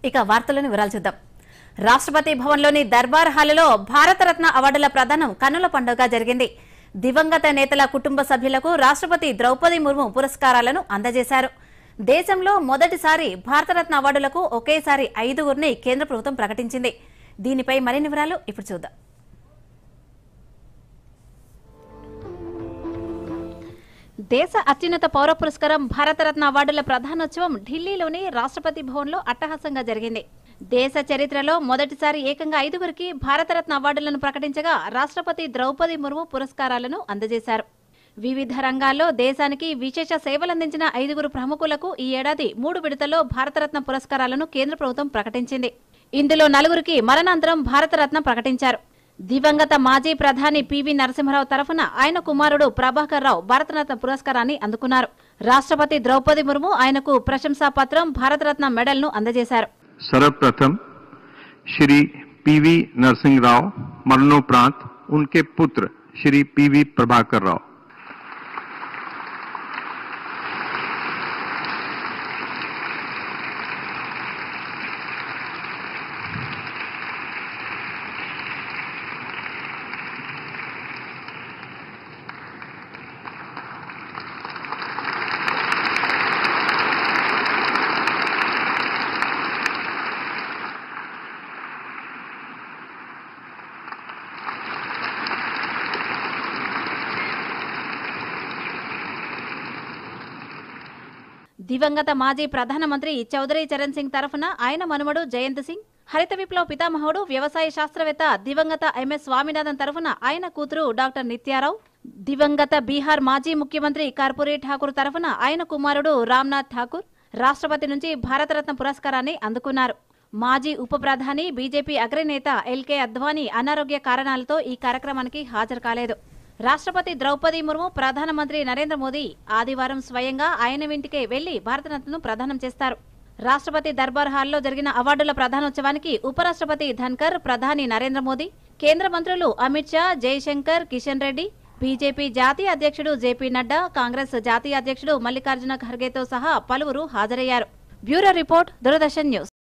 ఇక వార్తలను వివరాలు చూద్దాం. రాష్ట్రపతి భవన్లోని దర్బార్ హాలులో భారతరత్న అవార్డుల ప్రదానం కన్నుల పండుగగా జరిగింది. దివంగత నేతల కుటుంబ సభ్యులకు రాష్ట్రపతి ద్రౌపది ముర్ము పురస్కారాలను అందజేశారు. దేశంలో మొదటిసారి భారతరత్న అవార్డులకు ఒకేసారి 5గురిని కేంద్ర ప్రభుత్వం ప్రకటించింది. దీనిపై మరిన్ని వివరాలు ఇప్పుడు చూద్దాం. దేశ అత్యున్నత పౌర పురస్కారం భారతరత్న అవార్డుల ప్రధానోత్సవం ఢిల్లీలోని రాష్ట్రపతి భవన్లో అట్టహాసంగా జరిగింది. దేశ చరిత్రలో మొదటిసారి ఏకంగా 5గురికి భారతరత్న అవార్డులను ప్రకటించగా రాష్ట్రపతి ద్రౌపది ముర్ము పురస్కారాలను అందజేశారు. వివిధ రంగాల్లో దేశానికి విశేష సేవలందించిన 5గురు ప్రముఖులకు ఈ ఏడాది 3 విడతల్లో భారతరత్న పురస్కారాలను కేంద్ర ప్రభుత్వం ప్రకటించింది. ఇందులో 4గురికి మరణాంతరం భారతరత్న ప్రకటించారు. దివంగత మాజీ ప్రధాని పివి నరసింహరావు తరఫున ఆయన కుమారుడు ప్రభాకర్ రావు భారతరత్న పురస్కారాన్ని అందుకున్నారు. రాష్ట్రపతి ద్రౌపది ముర్ము ఆయనకు ప్రశంసా పత్రం, భారతరత్న మెడల్ను అందజేశారు. सर्वप्रथम श्री पीवी नरसिंह राव, मरणोपरांत उनके पुत्र श्री पीवी प्रभाकर राव. దివంగత మాజీ ప్రధానమంత్రి చౌదరి చరణ్ సింగ్ తరఫున ఆయన మనుమడు జయంత్ సింగ్, హరిత విప్లవ పితామహుడు వ్యవసాయ శాస్త్రవేత్త దివంగత ఎంఎస్ స్వామినాథన్ తరఫున ఆయన కూతురు డాక్టర్ నిత్యారావు, దివంగత బీహార్ మాజీ ముఖ్యమంత్రి కర్పూరి ఠాకూర్ తరఫున ఆయన కుమారుడు రామ్నాథ్ ఠాకూర్ రాష్ట్రపతి నుంచి భారతరత్న పురస్కారాన్ని అందుకున్నారు. మాజీ ఉప ప్రధాని బీజేపీ అగ్రనేత ఎల్కే అద్వానీ అనారోగ్య కారణాలతో ఈ కార్యక్రమానికి హాజరు కాలేదు. రాష్ట్రపతి ద్రౌపది ముర్ము, ప్రధానమంత్రి నరేంద్ర మోదీ ఆదివారం స్వయంగా ఆయన ఇంటికే వెళ్లి భారతరత్నను ప్రదానం చేస్తారు. రాష్ట్రపతి దర్బార్ హాల్లో జరిగిన అవార్డుల ప్రధానోత్సవానికి ఉపరాష్ట్రపతి ధన్కర్, ప్రధాని నరేంద్ర మోదీ, కేంద్ర మంత్రులు అమిత్ షా, జయశంకర్, కిషన్ రెడ్డి, బీజేపీ జాతీయ అధ్యక్షుడు జేపీ నడ్డా, కాంగ్రెస్ జాతీయ అధ్యక్షుడు మల్లికార్జున ఖర్గేతో సహా పలువురు హాజరయ్యారు. Bureau report, Doordarshan news.